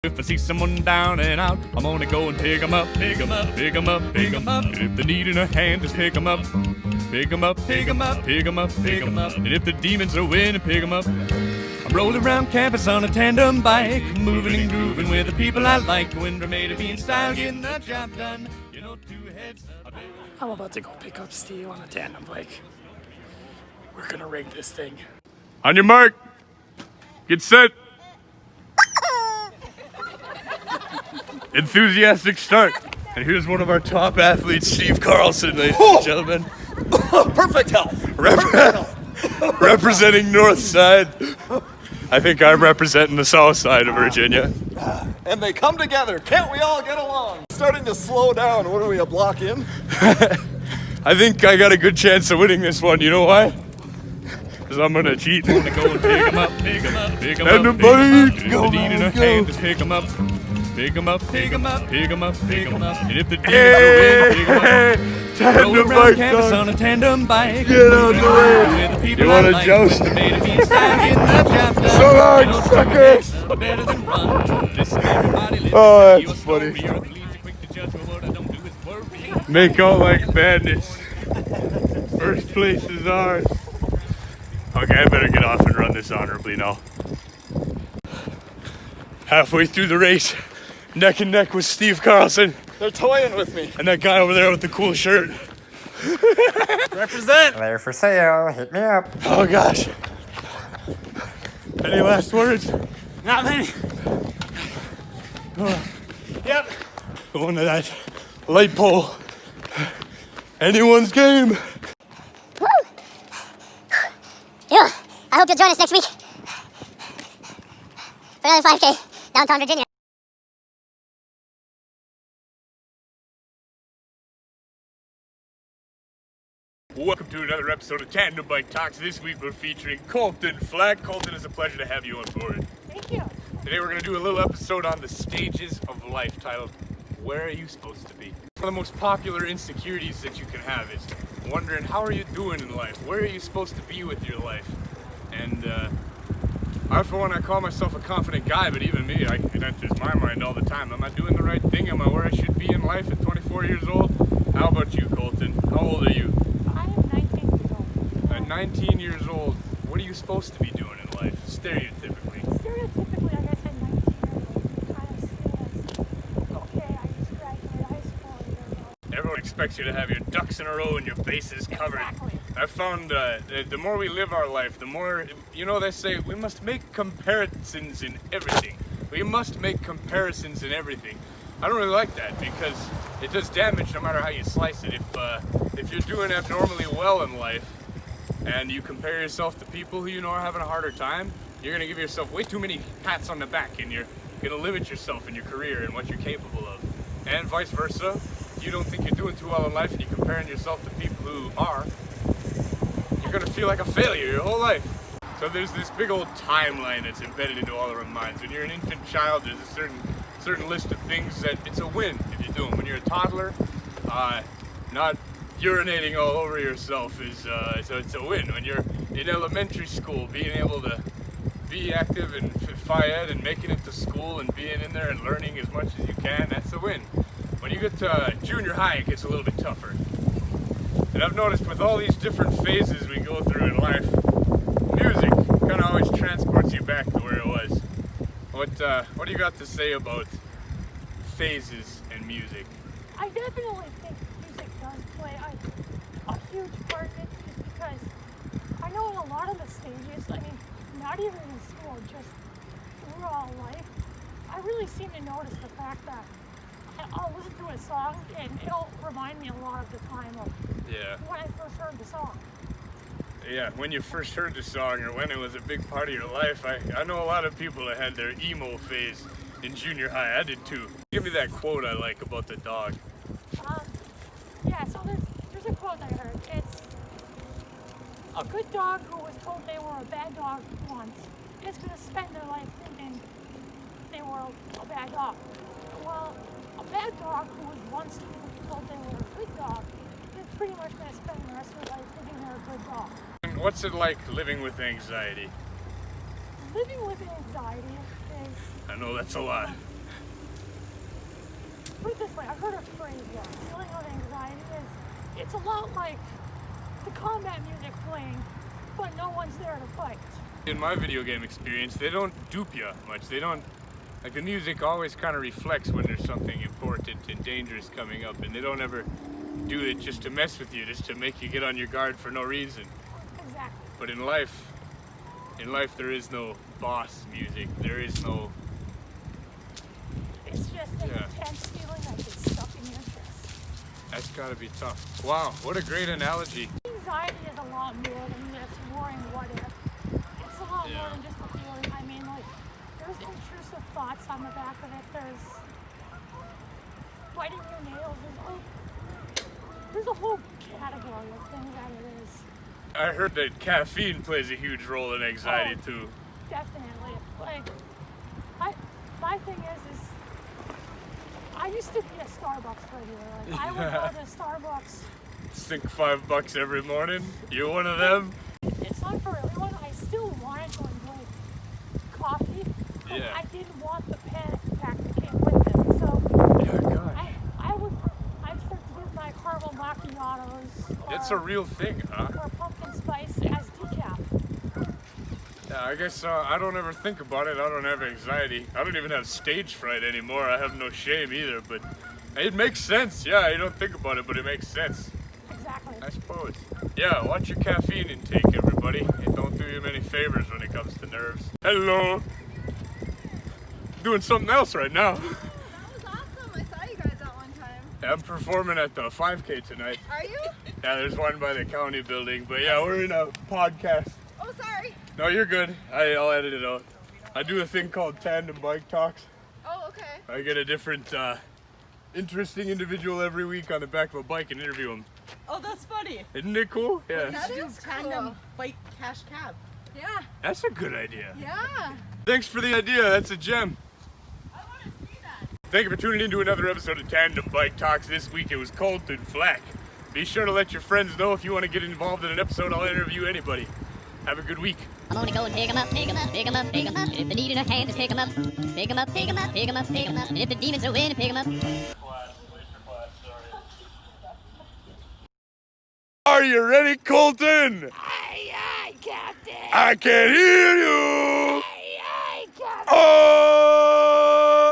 If I see someone down and out, I'm gonna go and pick 'em up, pick 'em up, pick 'em up, pick 'em up. And if they need in a hand, just pick 'em up, pick 'em up, pick 'em up, pick 'em up, pick 'em up. And if the demons are winning, pick 'em up. I'm rolling around campus on a tandem bike, moving and grooving with the people I like. When we're made of being style, getting the job done. You know, two heads. I'm about to go pick up Steve on a tandem bike. We're gonna rig this thing. On your mark, get set. Enthusiastic start. And here's one of our top athletes, Steve Carlson, ladies and gentlemen. Perfect health. Representing North Side. I think I'm representing the South Side of Virginia. And they come together. Can't we all get along? Starting to slow down. What are we, a block in? I think I got a good chance of winning this one. You know why? Because I'm going to cheat. I'm going to go and pick 'em up, pick 'em up, pick 'em up. And the bike! Go, need in a hand, just pick 'em up. Pick 'em up, pick 'em up, pick 'em up, pick 'em up. And if the demons are winning, pick 'em up. Tandem bike campus on a tandem bike. Get out the way. You want to joust? So long, suckers! Oh, that's funny. Make out like bandits. First place is ours. Okay, I better get off and run this honorably now. Halfway through the race, neck and neck with Steve Carlson. They're toying with me. And that guy over there with the cool shirt. Represent. They're for sale. Hit me up. Oh gosh. Any last words? Not many. Yep. Going to that light pole. Anyone's game. Woo! Yeah, I hope you'll join us next week for another 5K downtown Virginia. Welcome to another episode of Tandem Bike Talks. This week we're featuring Colton Flack. Colton, it's a pleasure to have you on board. Thank you. Today we're going to do a little episode on the stages of life titled, Where Are You Supposed to Be? One of the most popular insecurities that you can have is wondering, how are you doing in life? Where are you supposed to be with your life? And I, for one, I call myself a confident guy, but even me, it enters my mind all the time. Am I doing the right thing? Am I where I should be in life at 24 years old? How about you, Colton? How old are you? I am 19 years old. At 19 years old, what are you supposed to be doing in life, stereotypically? Stereotypically, like I said, 19 years old kind of says, okay, I just graduated high school a year ago. Everyone expects you to have your ducks in a row and your bases covered. Exactly. I found the more we live our life, the more, you know, they say we must make comparisons in everything. We must make comparisons in everything. I don't really like that because it does damage no matter how you slice it. If you're doing abnormally well in life and you compare yourself to people who you know are having a harder time, you're going to give yourself way too many pats on the back and you're going to limit yourself in your career and what you're capable of. And vice versa, if you don't think you're doing too well in life and you're comparing yourself to people who are, you're going to feel like a failure your whole life. So there's this big old timeline that's embedded into all our minds. When you're an infant child, there's a certain list of things that it's a win if you do them. When you're a toddler, not urinating all over yourself is so it's a win. When you're in elementary school, being able to be active in Phi Ed and making it to school and being in there and learning as much as you can, that's a win. When you get to junior high, it gets a little bit tougher. And I've noticed with all these different phases we go through in life, music kind of always transports you back to where it was. What do you got to say about phases and music? I definitely think music does play a huge part in it just because I know in a lot of the stages, I mean, not even in school, just through all life, I really seem to notice the fact that I'll listen to a song and it'll remind me a lot of the time of when I first heard the song. Yeah, when you first heard the song or when it was a big part of your life. I know a lot of people that had their emo phase in junior high. I did too. Give me that quote I like about the dog. Yeah, so there's a quote I heard. It's, a good dog who was told they were a bad dog once is going to spend their life thinking they were a bad dog. Well, a bad dog who was once told they were a good dog is pretty much going to spend the rest of their life thinking they're a good dog. And what's it like living with anxiety? Living with anxiety is... I know that's a lot. put it this way, I've heard a phrase where feeling of anxiety is, it's a lot like the combat music playing, but no one's there to fight. In my video game experience, they don't dupe you much. They don't, like the music always kind of reflects when there's something important and dangerous coming up, and they don't ever do it just to mess with you, just to make you get on your guard for no reason. Exactly. But in life there is no boss music. There is no... It's just an intense feeling that gets stuck in your chest. That's gotta be tough. Wow, what a great analogy. Anxiety is a lot more than just worrying what if. It's a lot more than just a feeling. I mean, like, there's intrusive thoughts on the back of it. There's biting your nails. There's a whole category of things that it is. I heard that caffeine plays a huge role in anxiety too. Definitely. Like, my thing is I used to be a Starbucks regular. Like, I would go to Starbucks. Sink $5 every morning. You one of them? It's not for everyone. I still wanted to enjoy coffee, but Yeah. I didn't want the panic attack that came with it. So Yeah, God. I'd start to get my caramel macchiatos. It's a real thing, huh? Or pumpkin spice as decaf. Yeah, I guess I don't ever think about it. I don't have anxiety. I don't even have stage fright anymore. I have no shame either, but it makes sense. Yeah, you don't think about it, but it makes sense. Exactly. I suppose. Yeah, watch your caffeine intake, everybody. It don't do you many favors when it comes to nerves. Hello. Doing something else right now. That was awesome. I saw you guys that one time. I'm performing at the 5K tonight. Are you? Yeah, there's one by the county building, but yeah, we're in a podcast. Oh, sorry. No, you're good. I'll edit it out. I do a thing called Tandem Bike Talks. Oh, okay. I get a different, interesting individual every week on the back of a bike and interview them. Oh, that's funny. Isn't it cool? Yeah. That is Tandem cool. bike cash cab. Yeah. That's a good idea. Yeah. Thanks for the idea. That's a gem. I want to see that. Thank you for tuning in to another episode of Tandem Bike Talks. This week it was Colton Flack. Be sure to let your friends know if you want to get involved in an episode. I'll interview anybody. Have a good week. I'm gonna go and pick 'em up, pick 'em up, pick 'em up, pick 'em up. And if they need a hand to pick 'em up, pick 'em up, pick 'em up, pick 'em up, pick 'em up. And if the demons are in, pick 'em up. Are you ready, Colton? Aye, aye, Captain. I can hear you. Aye, aye, Captain. Oh!